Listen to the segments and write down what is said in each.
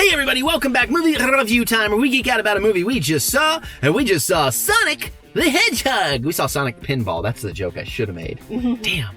Hey everybody, welcome back. Movie review time, where we geek out about a movie we just saw, and we just saw Sonic the Hedgehog. We saw Sonic Pinball. That's the joke I should have made. Damn.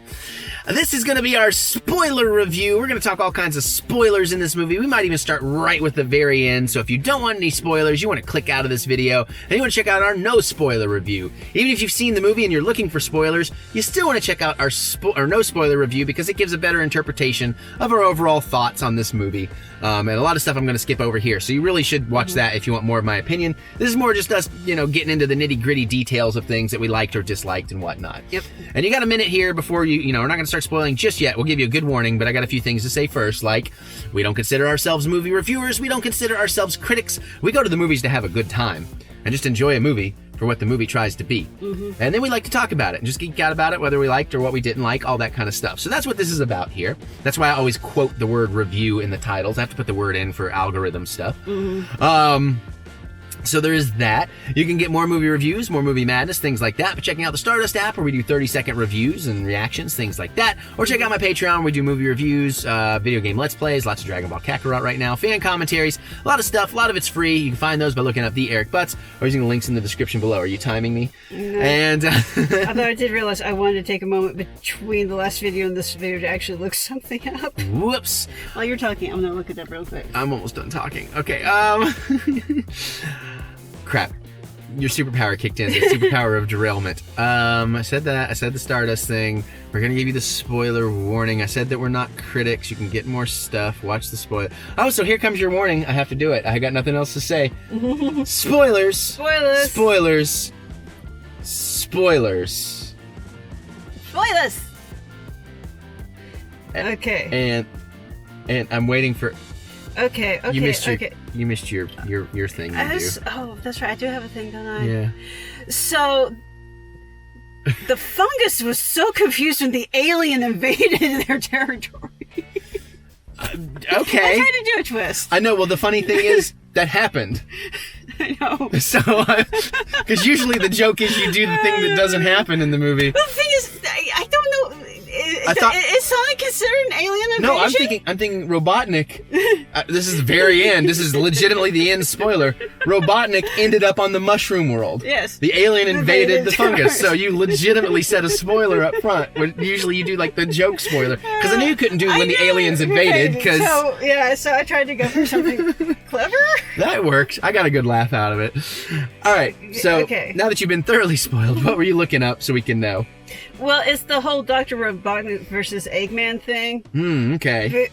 This is going to be our spoiler review. We're going to talk all kinds of spoilers in this movie. We might even start right with the very end. So if you don't want any spoilers, you want to click out of this video, and you want to check out our no spoiler review. Even if you've seen the movie and you're looking for spoilers, you still want to check out our no spoiler review because it gives a better interpretation of our overall thoughts on this movie. And a lot of stuff I'm going to skip over here. So you really should watch that if you want more of my opinion. This is more just us, getting into the nitty-gritty details of things that we liked or disliked and whatnot. Yep. And you got a minute here before we're not going to start spoiling just yet. We'll give you a good warning, but I got a few things to say first, like we don't consider ourselves movie reviewers, we don't consider ourselves critics. We go to the movies to have a good time and just enjoy a movie for what the movie tries to be. And then we like to talk about it and just geek out about it, whether we liked or what we didn't like, all that kind of stuff. So that's what this is about here. That's why I always quote the word review in the titles. I have to put the word in for algorithm stuff. So there is that. You can get more movie reviews, more movie madness, things like that, by checking out the Stardust app where we do 30-second reviews and reactions, things like that. Or check out my Patreon where we do movie reviews, video game Let's Plays, lots of Dragon Ball Kakarot right now, fan commentaries, a lot of stuff. A lot of it's free. You can find those by looking up TheEricButts or using the links in the description below. Are you timing me? No. And although I did realize I wanted to take a moment between the last video and this video to actually look something up. Whoops. While you're talking, I'm going to look it up real quick. I'm almost done talking. Okay, crap. Your superpower kicked in. The superpower of derailment. I said that. I said the Stardust thing. We're going to give you the spoiler warning. I said that we're not critics. You can get more stuff. Watch the spoiler. Oh, so here comes your warning. I have to do it. I got nothing else to say. Spoilers. Spoilers. Spoilers. Spoilers. Spoilers. Okay. And I'm waiting for... Okay. You missed your thing. Oh, that's right. I do have a thing, don't I? Yeah. So, the fungus was so confused when the alien invaded their territory. Okay. I tried to do a twist. I know. Well, the funny thing is that happened. I know. So, because usually the joke is you do the thing that doesn't happen in the movie. Well, the thing is, I don't know. Is Sonic considered an alien invasion? No, I'm thinking Robotnik. This is the very end. This is legitimately the end spoiler. Robotnik ended up on the mushroom world. Yes. The alien invaded the fungus. So you legitimately said a spoiler up front. When usually you do like the joke spoiler. Because I knew you couldn't do when the aliens invaded. So I tried to go for something clever. That worked. I got a good laugh out of it. All right. So now that you've been thoroughly spoiled, what were you looking up so we can know? Well, it's the whole Dr. Robotnik versus Eggman thing. Okay.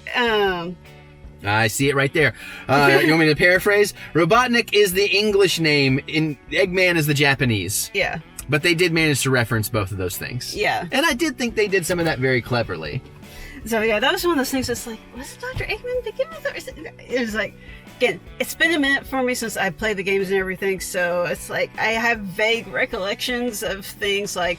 I see it right there. You want me to paraphrase? Robotnik is the English name, Eggman is the Japanese. Yeah. But they did manage to reference both of those things. Yeah. And I did think they did some of that very cleverly. So yeah, that was one of those things that's like, was it Dr. Eggman begin with? It was like, again, it's been a minute for me since I played the games and everything, so it's like I have vague recollections of things like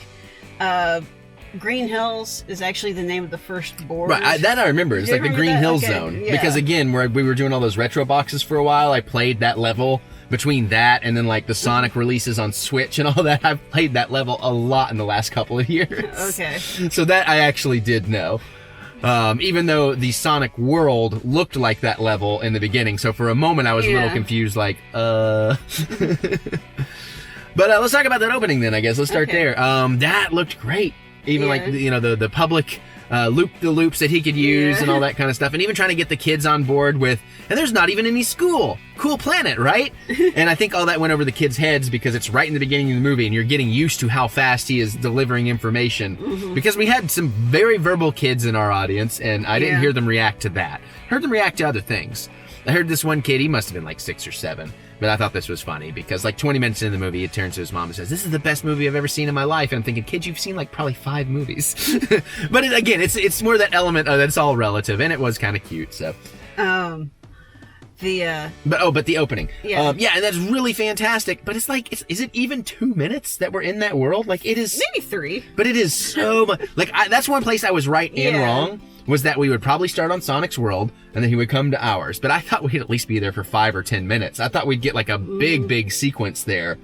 Green Hills is actually the name of the first board. Right, that I remember. It's like the Green Hills Zone. Yeah. Because again, where we were doing all those retro boxes for a while, I played that level. Between that and then like the Sonic releases on Switch and all that, I've played that level a lot in the last couple of years. Okay. So that I actually did know. Even though the Sonic world looked like that level in the beginning. So for a moment I was a little confused, like, But let's talk about that opening then, I guess. Let's start there. That looked great. Even like, the public loop-the-loops that he could use and all that kind of stuff. And even trying to get the kids on board with, and there's not even any school. Cool planet, right? And I think all that went over the kids' heads because it's right in the beginning of the movie and you're getting used to how fast he is delivering information. Because we had some very verbal kids in our audience and I didn't hear them react to that. Heard them react to other things. I heard this one kid, he must have been like 6 or 7. But I thought this was funny because like 20 minutes into the movie, he turns to his mom and says, "This is the best movie I've ever seen in my life." And I'm thinking, kid, you've seen like probably 5 movies. But again, it's more that element of it's all relative, and it was kind of cute. So, but the opening, and that's really fantastic. But it's like, is it even 2 minutes that we're in that world? Like it is maybe 3, but it is so much. Like that's one place I was right and wrong. Was that we would probably start on Sonic's world, and then he would come to ours. But I thought we'd at least be there for 5 or 10 minutes. I thought we'd get like a big sequence there.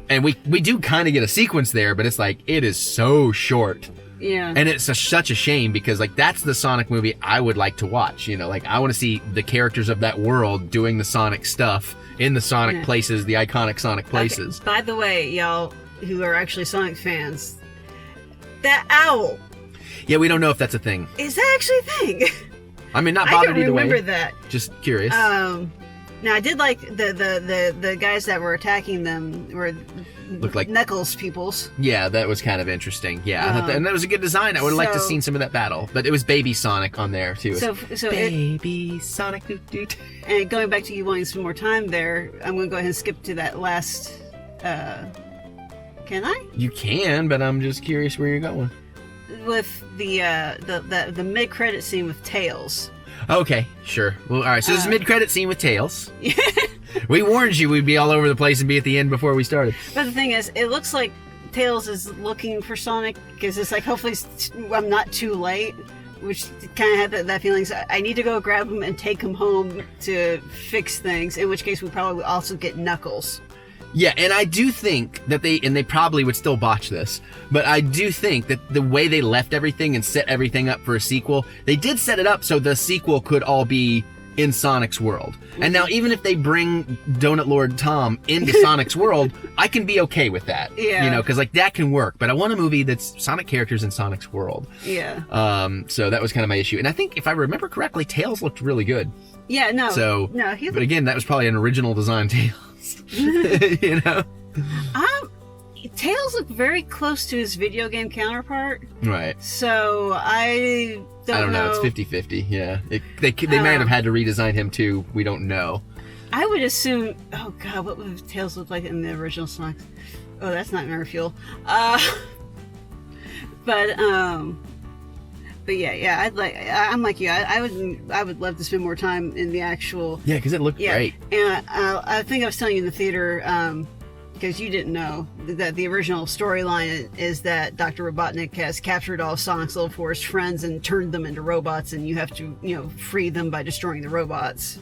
And we do kind of get a sequence there, but it's like, it is so short Yeah. And it's such a shame because, like, that's the Sonic movie I would like to watch. You know, like, I want to see the characters of that world doing the Sonic stuff in the Sonic places, the iconic Sonic places. Okay. By the way, y'all who are actually Sonic fans, that owl. Yeah, we don't know if that's a thing. Is that actually a thing? I mean, not bothered either way. I don't remember that. Just curious. Now, I did like the guys that were attacking them were looked like Knuckles peoples. Yeah, that was kind of interesting. Yeah, I thought and that was a good design. I would have liked to have seen some of that battle, but it was Baby Sonic on there too. So Baby Sonic. And going back to you wanting some more time there, I'm going to go ahead and skip to that last. Can I? You can, but I'm just curious where you're going. With the mid-credit scene with Tails. Okay, sure. Well, all right. So this is mid-credit scene with Tails. We warned you we'd be all over the place and be at the end before we started. But the thing is, it looks like Tails is looking for Sonic because it's like, hopefully I'm not too late, which kind of had that feeling. So I need to go grab him and take him home to fix things, in which case we probably also get Knuckles. Yeah, and I do think that they probably would still botch this, but I do think that the way they left everything and set everything up for a sequel, they did set it up so the sequel could all be in Sonic's world. And now even if they bring Donut Lord Tom into Sonic's world, I can be okay with that. Yeah. You know, because like that can work, but I want a movie that's Sonic characters in Sonic's world. Yeah. So that was kind of my issue. And I think if I remember correctly, Tails looked really good. Yeah, no. So, no, but again, that was probably an original design Tails. You know? Tails looked very close to his video game counterpart. Right. So I don't know. It's 50-50, yeah. They might have had to redesign him too. We don't know. I would assume... Oh, God, what would Tails look like in the original Sonic? Oh, that's Nightmare Fuel. But yeah, I'm like you. I would love to spend more time in the actual... Yeah, because it looked great. And I think I was telling you in the theater... because you didn't know that the original storyline is that Dr. Robotnik has captured all of Sonic's little forest friends and turned them into robots, and you have to, free them by destroying the robots.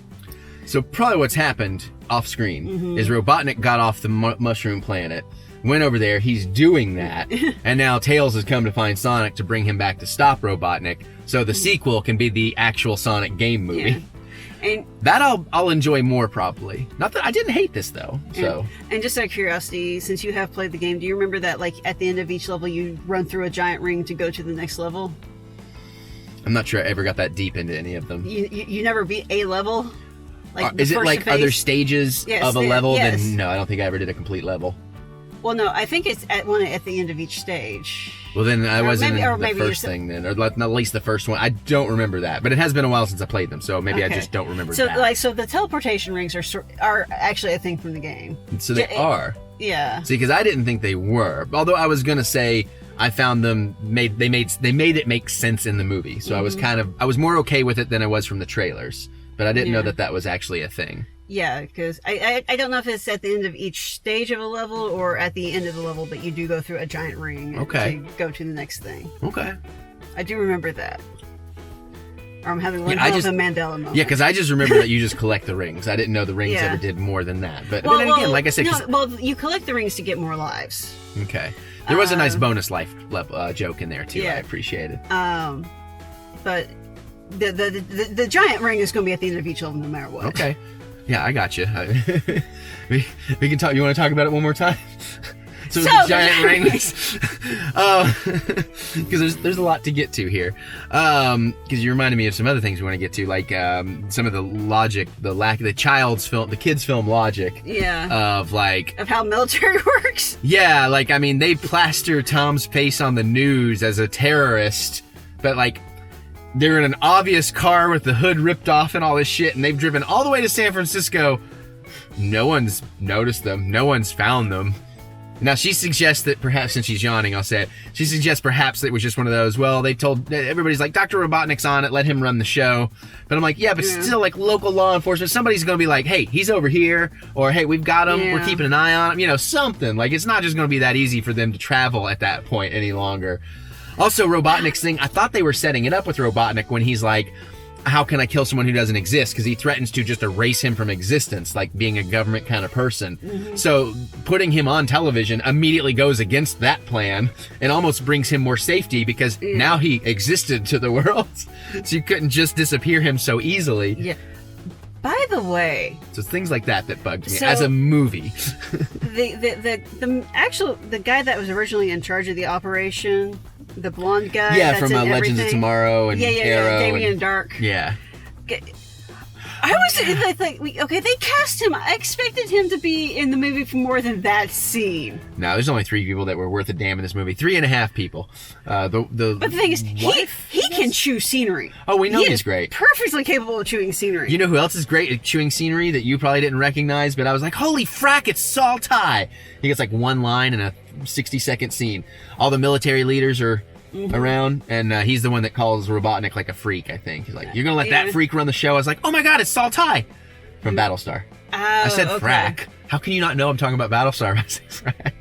So probably what's happened off screen is Robotnik got off the mushroom planet, went over there, he's doing that, and now Tails has come to find Sonic to bring him back to stop Robotnik, so the sequel can be the actual Sonic game movie. Yeah. And that I'll enjoy more probably. Not that I didn't hate this though. And just out of curiosity, since you have played the game, do you remember that like at the end of each level you run through a giant ring to go to the next level? I'm not sure I ever got that deep into any of them. You never beat a level? Like is it like other stages of a level? Yes. Then no, I don't think I ever did a complete level. Well, no, I think it's at the end of each stage. Well, then I wasn't in the first thing then, or at least the first one. I don't remember that, but it has been a while since I played them, so maybe I just don't remember that. So the teleportation rings are actually a thing from the game. So they are. Yeah. See, because I didn't think they were. Although I was gonna say I found them they made it make sense in the movie, so I was more okay with it than I was from the trailers, but I didn't know that was actually a thing. Yeah, because I don't know if it's at the end of each stage of a level or at the end of the level, but you do go through a giant ring to go to the next thing. Okay. I do remember that. Or I'm having one hell of a Mandela moment. Yeah, because I just remember that you just collect the rings. I didn't know the rings ever did more than that. But then again, like I said... you collect the rings to get more lives. Okay. There was a nice bonus life joke in there, too. Yeah. I appreciate it. But the giant ring is going to be at the end of each level no matter what. Okay. Yeah, I got you. We can talk. You want to talk about it one more time? So the giant rings. Because there's a lot to get to here. Because you reminded me of some other things we want to get to, like some of the logic, the kids' film logic. Yeah. Of how military works. Yeah, they plaster Tom's face on the news as a terrorist, but they're in an obvious car with the hood ripped off and all this shit, and they've driven all the way to San Francisco. No one's noticed them. No one's found them. Now, she suggests that perhaps, since she's yawning, I'll say it. She suggests perhaps it was just one of those, well, they told, everybody's like, Dr. Robotnik's on it, let him run the show. But I'm like, yeah, but still, local law enforcement, somebody's going to be like, hey, he's over here, or hey, we've got him, we're keeping an eye on him, something. It's not just going to be that easy for them to travel at that point any longer. Also, Robotnik's thing, I thought they were setting it up with Robotnik when he's like, how can I kill someone who doesn't exist? Because he threatens to just erase him from existence, like being a government kind of person. So putting him on television immediately goes against that plan and almost brings him more safety because now he existed to the world. So you couldn't just disappear him so easily. Yeah. By the way, so it's things like that bugged me so as a movie. the guy that was originally in charge of the operation, the blonde guy, Yeah, that's from in Legends of everything. Tomorrow and Arrow. Damien Dark. Yeah. I was like, okay, they cast him. I expected him to be in the movie for more than that scene. No, there's only 3 people that were worth a damn in this movie. 3.5 people. But the thing is, he can chew scenery. Oh, we know He he's is great. Perfectly capable of chewing scenery. You know who else is great at chewing scenery that you probably didn't recognize, but I was like, holy frack, it's Saul Ty. He gets like one line in a 60-second scene. All the military leaders are around, and he's the one that calls Robotnik like a freak, I think. He's like, you're gonna let that freak run the show? I was like, oh my god, it's Saul Ty from Battlestar. I said frack. How can you not know I'm talking about Battlestar when I say frack?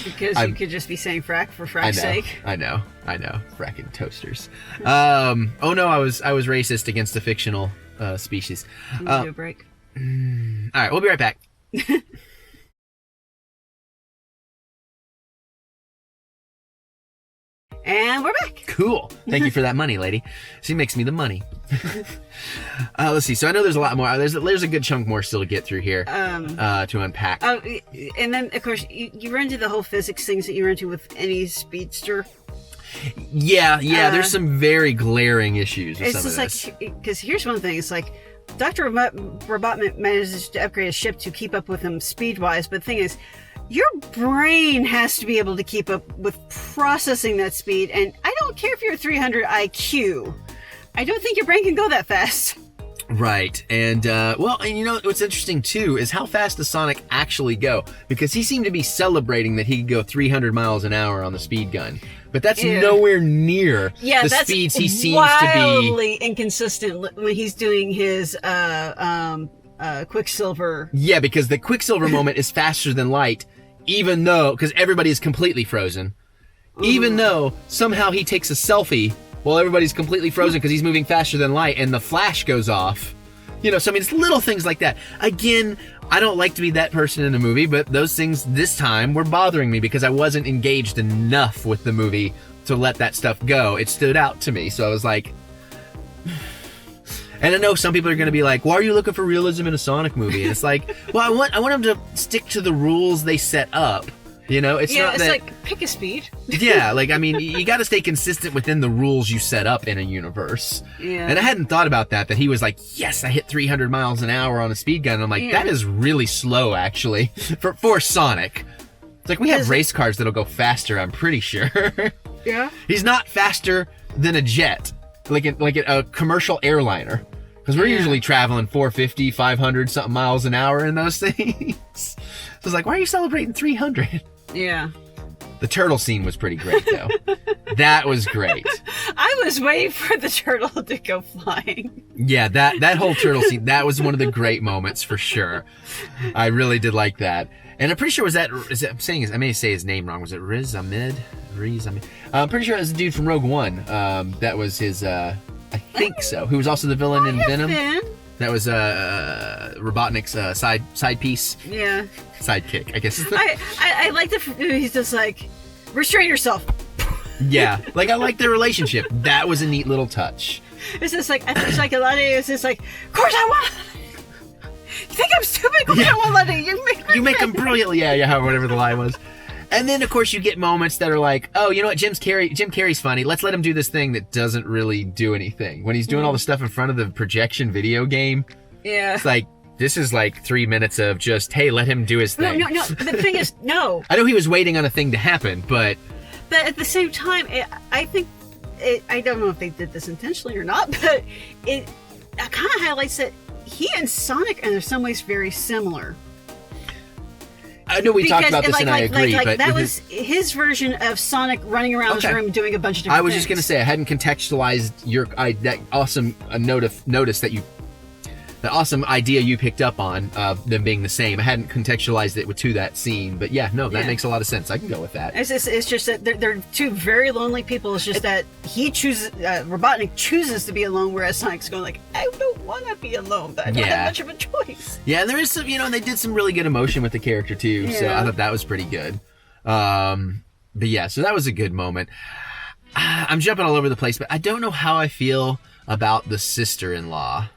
Because you could just be saying frack for frack's sake. I know. Fracking toasters. Oh no, I was racist against a fictional species. Can we do a break? All right, we'll be right back. And we're back. Cool. Thank you for that money, lady. She makes me the money. Let's see. So I know there's a lot more. There's a good chunk more still to get through here to unpack. Oh, and then of course you run into the whole physics things that you run into with any speedster. Yeah. There's some very glaring issues with it's some of just this. like, because here's one thing. It's like Dr. Robotnik manages to upgrade his ship to keep up with him speed-wise, but the thing is, your brain has to be able to keep up with processing that speed, and I don't care if you're 300 IQ. I don't think your brain can go that fast. Right. And, and you know, what's interesting, too, is how fast does Sonic actually go? Because he seemed to be celebrating that he could go 300 miles an hour on the speed gun. But that's nowhere near the speeds he seems to be. Wildly inconsistent when he's doing his Quicksilver. Yeah, because the Quicksilver moment is faster than light, even though, because everybody is completely frozen. Even though somehow he takes a selfie while everybody's completely frozen because he's moving faster than light and the flash goes off. You know, so I mean, it's little things like that. Again, I don't like to be that person in a movie, but those things this time were bothering me because I wasn't engaged enough with the movie to let that stuff go. It stood out to me, so I was like... And I know some people are going to be like, why are you looking for realism in a Sonic movie? And it's like, well, I want them to stick to the rules they set up. You know, it's not that... like, pick a speed. Yeah, like, I mean, you got to stay consistent within the rules you set up in a universe. Yeah. And I hadn't thought about that he was like, yes, I hit 300 miles an hour on a speed gun. And I'm like, that is really slow, actually, for Sonic. It's like, we have race cars that'll go faster, I'm pretty sure. Yeah. He's not faster than a jet, like a commercial airliner. Because we're usually traveling 450, 500 something miles an hour in those things. So it's like, why are you celebrating 300? Yeah. The turtle scene was pretty great, though. That was great. I was waiting for the turtle to go flying. Yeah, that whole turtle scene, that was one of the great moments for sure. I really did like that. And I'm pretty sure I may say his name wrong. Was it Riz Ahmed? I'm pretty sure it was the dude from Rogue One. That was his, I think so. Who was also the villain in Venom. That was Robotnik's side piece. Yeah. Sidekick, I guess. I like he's just like, restrain yourself. Yeah, like I like their relationship. That was a neat little touch. It's just like, it's like a lot of it's just like, of course I want. You think I'm stupid? Of course I won't let it. You make them brilliantly. Yeah, whatever the line was. And then, of course, you get moments that are like, oh, you know what, Jim Carrey's funny. Let's let him do this thing that doesn't really do anything. When he's doing all the stuff in front of the projection video game, it's like, this is like 3 minutes of just, hey, let him do his thing. No. The thing is, no. I know he was waiting on a thing to happen, but at the same time, I think, I don't know if they did this intentionally or not, but it kind of highlights that he and Sonic are in some ways very similar. I know we talked about this, and I agree, but that was his version of Sonic running around his room doing a bunch of different things. I was just going to say, I hadn't contextualized that awesome notice that you awesome idea you picked up on of them being the same. I hadn't contextualized it to that scene, but yeah, no, that makes a lot of sense. I can go with that. It's just that they're two very lonely people. It's just that he chooses, Robotnik chooses to be alone, whereas Sonic's going like, I don't want to be alone, but I don't have much of a choice. Yeah, and there is some, they did some really good emotion with the character too, so I thought that was pretty good. But yeah, so that was a good moment. I'm jumping all over the place, but I don't know how I feel about the sister-in-law.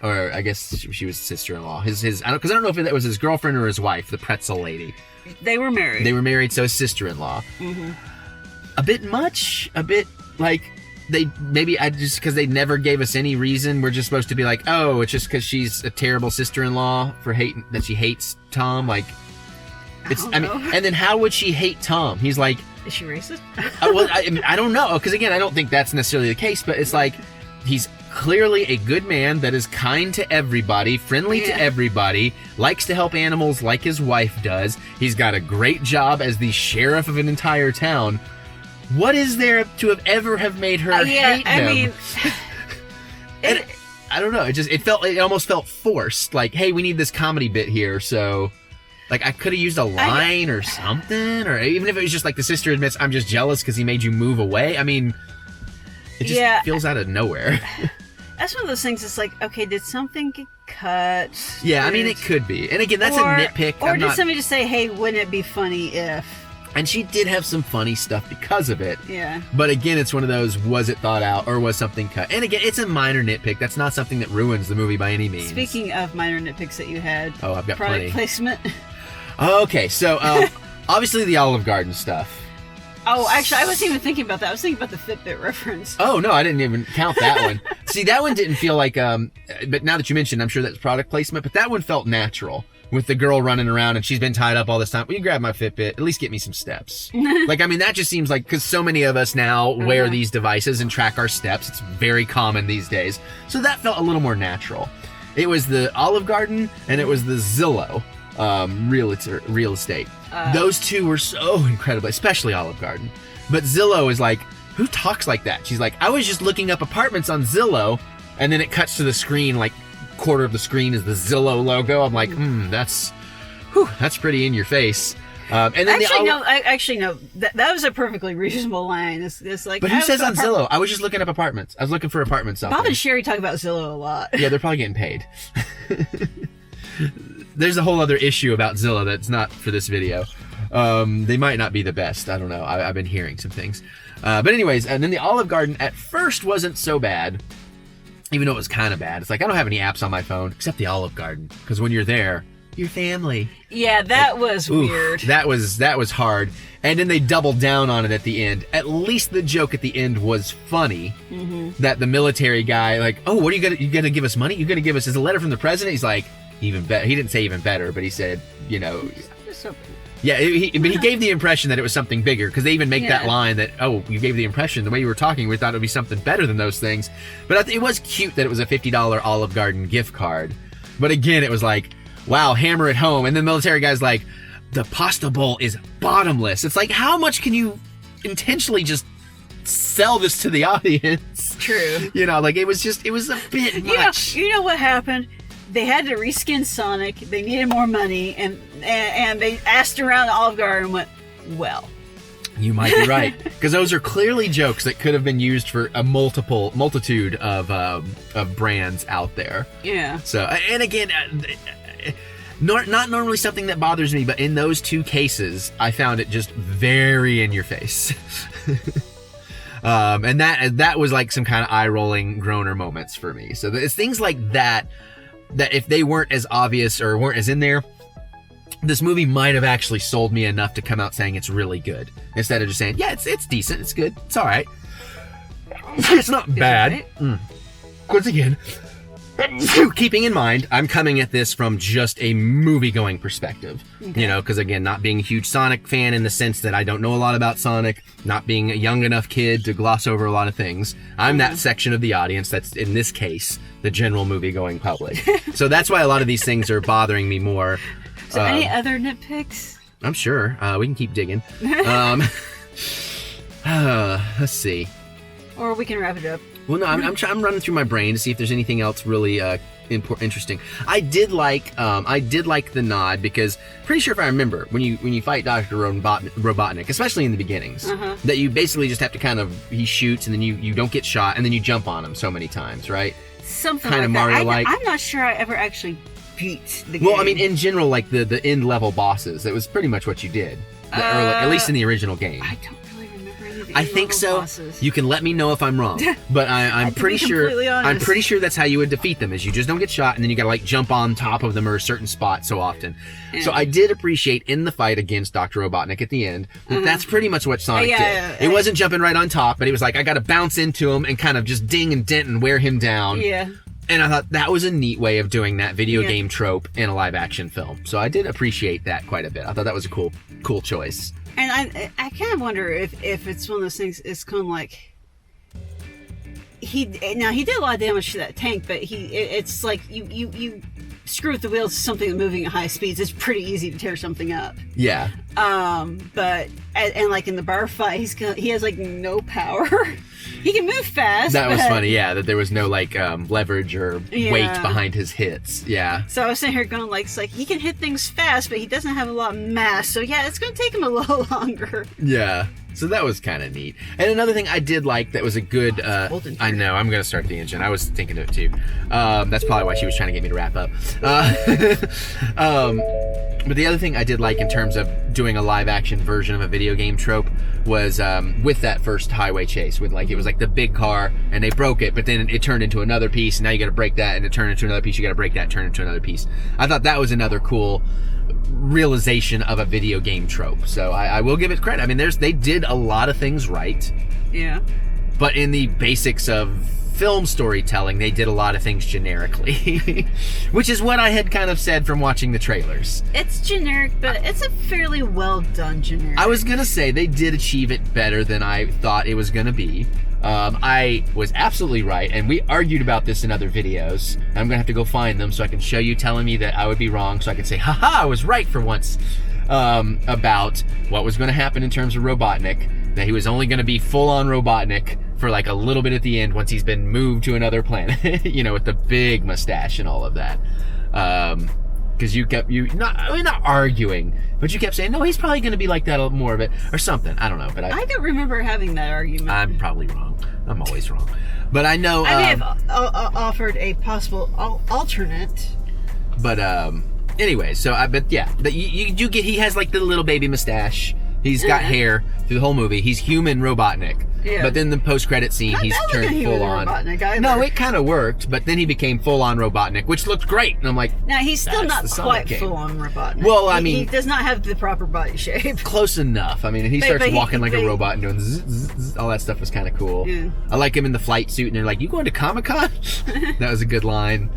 Or I guess she was sister-in-law. Because I don't know if that was his girlfriend or his wife, the pretzel lady. They were married. So his sister-in-law. A bit much. A bit like because they never gave us any reason. We're just supposed to be like, oh, it's just because she's a terrible sister-in-law that she hates Tom. Like, and then how would she hate Tom? He's like, is she racist? I don't know, because again, I don't think that's necessarily the case. But it's like he's clearly a good man that is kind to everybody, friendly to everybody, likes to help animals like his wife does. He's got a great job as the sheriff of an entire town. What is there to have made her hate him? I mean, I don't know. It almost felt forced. Like, hey, we need this comedy bit here, so like I could have used a line or something, or even if it was just like the sister admits, I'm just jealous because he made you move away. I mean, it just feels out of nowhere. That's one of those things. It's like, okay, did something get cut? Yeah, I mean, it could be. And again, that's a nitpick. Or did somebody just say, hey, wouldn't it be funny if? And she did have some funny stuff because of it. Yeah. But again, it's one of those, was it thought out or was something cut? And again, it's a minor nitpick. That's not something that ruins the movie by any means. Speaking of minor nitpicks that you had. Oh, I've got product plenty. Placement. Okay, so obviously the Olive Garden stuff. Oh, actually, I wasn't even thinking about that. I was thinking about the Fitbit reference. Oh, no, I didn't even count that one. See, that one didn't feel like, but now that you mentioned, I'm sure that's product placement, but that one felt natural. With the girl running around and she's been tied up all this time. Will you grab my Fitbit? At least get me some steps. Like, I mean, that just seems like, because so many of us now wear these devices and track our steps. It's very common these days. So that felt a little more natural. It was the Olive Garden and it was the Zillow real estate. Those two were so incredible, especially Olive Garden. But Zillow is like, who talks like that? She's like, I was just looking up apartments on Zillow, and then it cuts to the screen, like, quarter of the screen is the Zillow logo. I'm like, that's pretty in your face. And then actually no. That was a perfectly reasonable line. It's like, but who says on Zillow? I was just looking up apartments. I was looking for apartments. Bob and Sherry talk about Zillow a lot. Yeah, they're probably getting paid. There's a whole other issue about Zillow that's not for this video. They might not be the best. I don't know. I've been hearing some things. But anyways, and then the Olive Garden at first wasn't so bad. Even though it was kind of bad. It's like, I don't have any apps on my phone except the Olive Garden. Because when you're there, your family. Yeah, that was weird. That was hard. And then they doubled down on it at the end. At least the joke at the end was funny. That the military guy, like, oh, what are you gonna give us money? You're gonna give us, is a letter from the president? He's like, even better. He didn't say even better, but he said, yeah, but he gave the impression that it was something bigger, because they even make that line that, oh, you gave the impression, the way you were talking, we thought it would be something better than those things. But it was cute that it was a $50 Olive Garden gift card. But again, it was like, wow, hammer it home. And the military guy's like, the pasta bowl is bottomless. It's like, how much can you intentionally just sell this to the audience? True. Like, it was a bit much. You know what happened? They had to reskin Sonic. They needed more money, and they asked around the Olive Garden and went, well. You might be right, because those are clearly jokes that could have been used for a multitude of brands out there. Yeah. So, and again, not normally something that bothers me, but in those two cases, I found it just very in your face. And that was like some kind of eye-rolling groaner moments for me. So it's things like that if they weren't as obvious or weren't as in there, this movie might have actually sold me enough to come out saying it's really good, instead of just saying, yeah, it's decent, it's good, it's all right. It's not bad. Once again, keeping in mind, I'm coming at this from just a movie-going perspective. Okay. Because again, not being a huge Sonic fan in the sense that I don't know a lot about Sonic, not being a young enough kid to gloss over a lot of things. I'm that section of the audience that's, in this case, the general movie-going public. So that's why a lot of these things are bothering me more. So any other nitpicks? I'm sure. We can keep digging. Let's see. Or we can wrap it up. Well, no, I'm running through my brain to see if there's anything else really interesting. I did like the nod because pretty sure if I remember when you fight Dr. Robotnik, especially in the beginnings, that you basically just have to he shoots and then you don't get shot and then you jump on him so many times, right? Something kind of like that. Mario-like. I'm not sure I ever actually beat the game. Well, I mean, in general, like the end level bosses, that was pretty much what you did, at least in the original game. I don't really remember any of the I think so. bosses. You can let me know if I'm wrong, but I'm pretty sure. honest. I'm pretty sure that's how you would defeat them. Is you just don't get shot, and then you gotta like jump on top of them or a certain spot so often. Yeah. So I did appreciate in the fight against Dr. Robotnik at the end that that's pretty much what Sonic did. It wasn't jumping right on top, but it was like I gotta bounce into him and kind of just ding and dent and wear him down. Yeah. And I thought that was a neat way of doing that video game trope in a live action film. So I did appreciate that quite a bit. I thought that was a cool choice. And I kind of wonder if it's one of those things. It's kind of like he did a lot of damage to that tank, but it's like you screw with the wheels of something moving at high speeds. It's pretty easy to tear something up. Yeah. But like in the bar fight, he has like no power. He can move fast. That was funny, yeah, that there was no like leverage or weight behind his hits. Yeah. So I was sitting here going it's like he can hit things fast, but he doesn't have a lot of mass. So yeah, it's going to take him a little longer. Yeah. So that was kind of neat. And another thing I did like that was a good... I know, I'm going to start the engine. I was thinking of it too. That's probably why she was trying to get me to wrap up. But the other thing I did like in terms of doing a live action version of a video game trope was with that first highway chase. With like it was like the big car and they broke it, but then it turned into another piece. And now you got to break that and it turned into another piece. You got to break that, turn into another piece. I thought that was another cool realization of a video game trope. So I will give it credit. I mean, they did a lot of things right. Yeah. But in the basics of film storytelling, they did a lot of things generically. Which is what I had kind of said from watching the trailers. It's generic, but it's a fairly well done generic. I was going to say they did achieve it better than I thought it was going to be. I was absolutely right, and we argued about this in other videos. I'm gonna have to go find them so I can show you telling me that I would be wrong, so I can say, haha, I was right for once, about what was gonna happen in terms of Robotnik, that he was only gonna be full-on Robotnik for like a little bit at the end once he's been moved to another planet, with the big mustache and all of that. Because you kept not arguing, but you kept saying, no, he's probably going to be like that, more of it, or something. I don't know, but I don't remember having that argument. I'm probably wrong. I'm always wrong, but I know I may have offered a possible alternate. But anyway, so you get he has like the little baby mustache. He's got hair through the whole movie. He's human Robotnik. Yeah. But then the post-credit scene, he's turned full on. No, it kind of worked, but then he became full-on Robotnik, which looked great. And I'm like, now he's still not quite full-on Robotnik. Well, I mean, he does not have the proper body shape. Close enough. I mean, and he starts walking like a robot and doing zzz, all that stuff was kind of cool. Yeah. I like him in the flight suit, and they're like, "You going to Comic-Con?" That was a good line.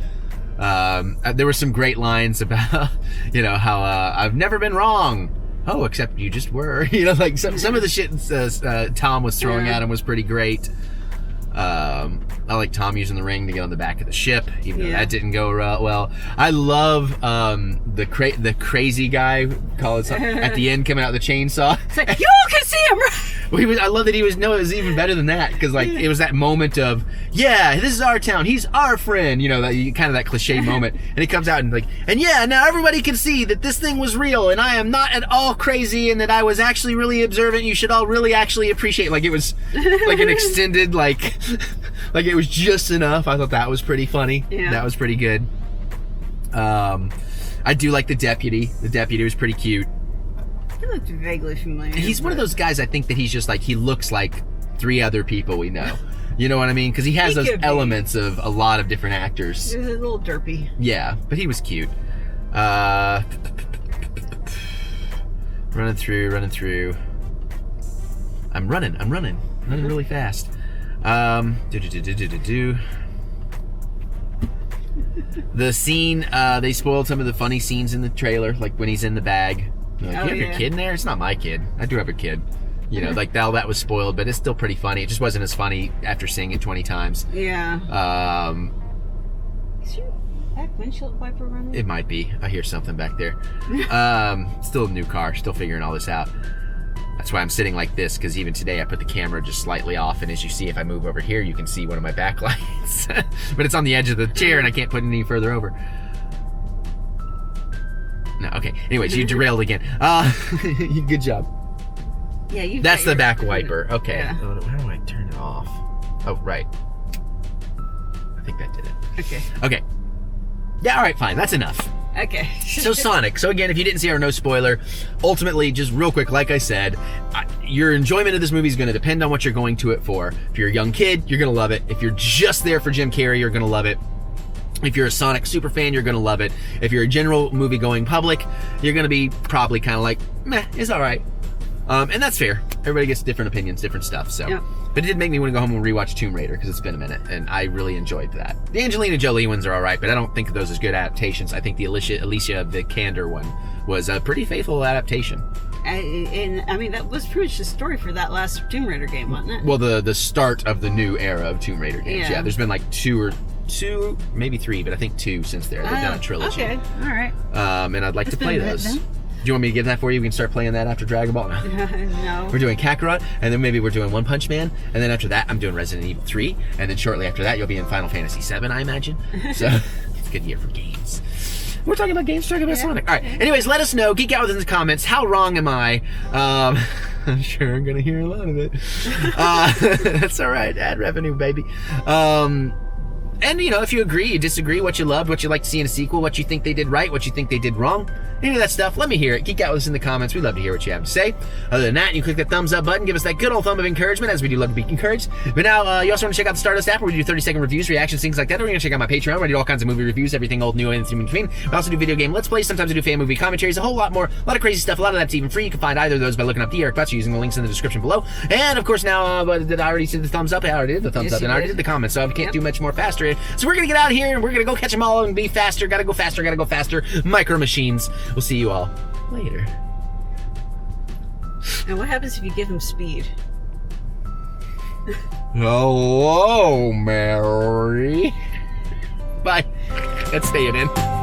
There were some great lines about, how I've never been wrong. Oh, except you just were. Like some of the shit Tom was throwing at him was pretty great. I like Tom using the ring to get on the back of the ship, even though that didn't go well. I love the crazy guy at the end coming out with the chainsaw. It's like, you all can see him, right? I love that it was even better than that, because like it was that moment of, this is our town, he's our friend, that kind of that cliche moment, and he comes out and like, and now everybody can see that this thing was real, and I am not at all crazy, and that I was actually really observant. You should all really actually appreciate. Like it was like an extended like it was just enough. I thought that was pretty funny. Yeah. That was pretty good. I do like the deputy. The deputy was pretty cute. He looked vaguely familiar. He's one of those guys, I think, that he's just like, he looks like 3 other people we know. You know what I mean? Because he has those elements of a lot of different actors. He was a little derpy. Yeah, but he was cute. Running through. I'm running really fast. The scene, they spoiled some of the funny scenes in the trailer, like when he's in the bag. Like, you have your kid in there? It's not my kid. I do have a kid. Like all that was spoiled, but it's still pretty funny. It just wasn't as funny after seeing it 20 times. Yeah. Is your back windshield wiper running? It might be. I hear something back there. Still a new car. Still figuring all this out. That's why I'm sitting like this, because even today I put the camera just slightly off, and as you see, if I move over here, you can see one of my backlights. But it's on the edge of the chair, and I can't put it any further over. No, okay. Anyways, you derailed again. Good job. Yeah, That's the back wiper. Okay. Yeah. How do I turn it off? Oh, right. I think that did it. Okay. Okay. Yeah, all right, fine. That's enough. Okay. So Sonic. So again, if you didn't see our no spoiler, ultimately, just real quick, like I said, your enjoyment of this movie is going to depend on what you're going to it for. If you're a young kid, you're going to love it. If you're just there for Jim Carrey, you're going to love it. If you're a Sonic super fan, you're going to love it. If you're a general movie-going public, you're going to be probably kind of like, meh, it's all right. And that's fair. Everybody gets different opinions, different stuff. So, yeah. But it did make me want to go home and rewatch Tomb Raider because it's been a minute, and I really enjoyed that. The Angelina Jolie ones are all right, but I don't think those are good adaptations. I think the Alicia Vikander one was a pretty faithful adaptation. And I mean, that was pretty much the story for that last Tomb Raider game, wasn't it? Well, the start of the new era of Tomb Raider games. Yeah, there's been like two, maybe three, but I think two since there. They've done a trilogy. Okay, all right. And I'd like to play those. Do you want me to give that for you? We can start playing that after Dragon Ball? No. No. We're doing Kakarot, and then maybe we're doing One Punch Man, and then after that, I'm doing Resident Evil 3, and then shortly after that, you'll be in Final Fantasy 7, I imagine. So, it's a good year for games. We're talking about games, talking about Sonic. All right. Anyways, let us know. Geek out with us in the comments. How wrong am I? I'm sure I'm going to hear a lot of it. That's all right. Ad revenue, baby. And, you know, if you agree, you disagree, what you loved, what you'd like to see in a sequel, what you think they did right, what you think they did wrong, any of that stuff, let me hear it. Geek out with us in the comments. We'd love to hear what you have to say. Other than that, you click that thumbs up button, give us that good old thumb of encouragement, as we do love to be encouraged. But now, you also want to check out the Stardust app, where we do 30-second reviews, reactions, things like that. Or you're going to check out my Patreon, where I do all kinds of movie reviews, everything old, new, and in between. We also do video game Let's Plays. Sometimes I do fan movie commentaries, a whole lot more, a lot of crazy stuff. A lot of that's even free. You can find either of those by looking up TheEricButts, using the links in the description below. And, of course, now, did I already see the thumbs up? I already did the thumbs up, and I already did the comments, so I can't do much more faster. So we're going to get out of here, and we're going to go catch them all and be faster. Gotta go faster, gotta go faster. Micro Machines. We'll see you all later. And what happens if you give him speed? Hello, Mary. Bye. Let's stay it in.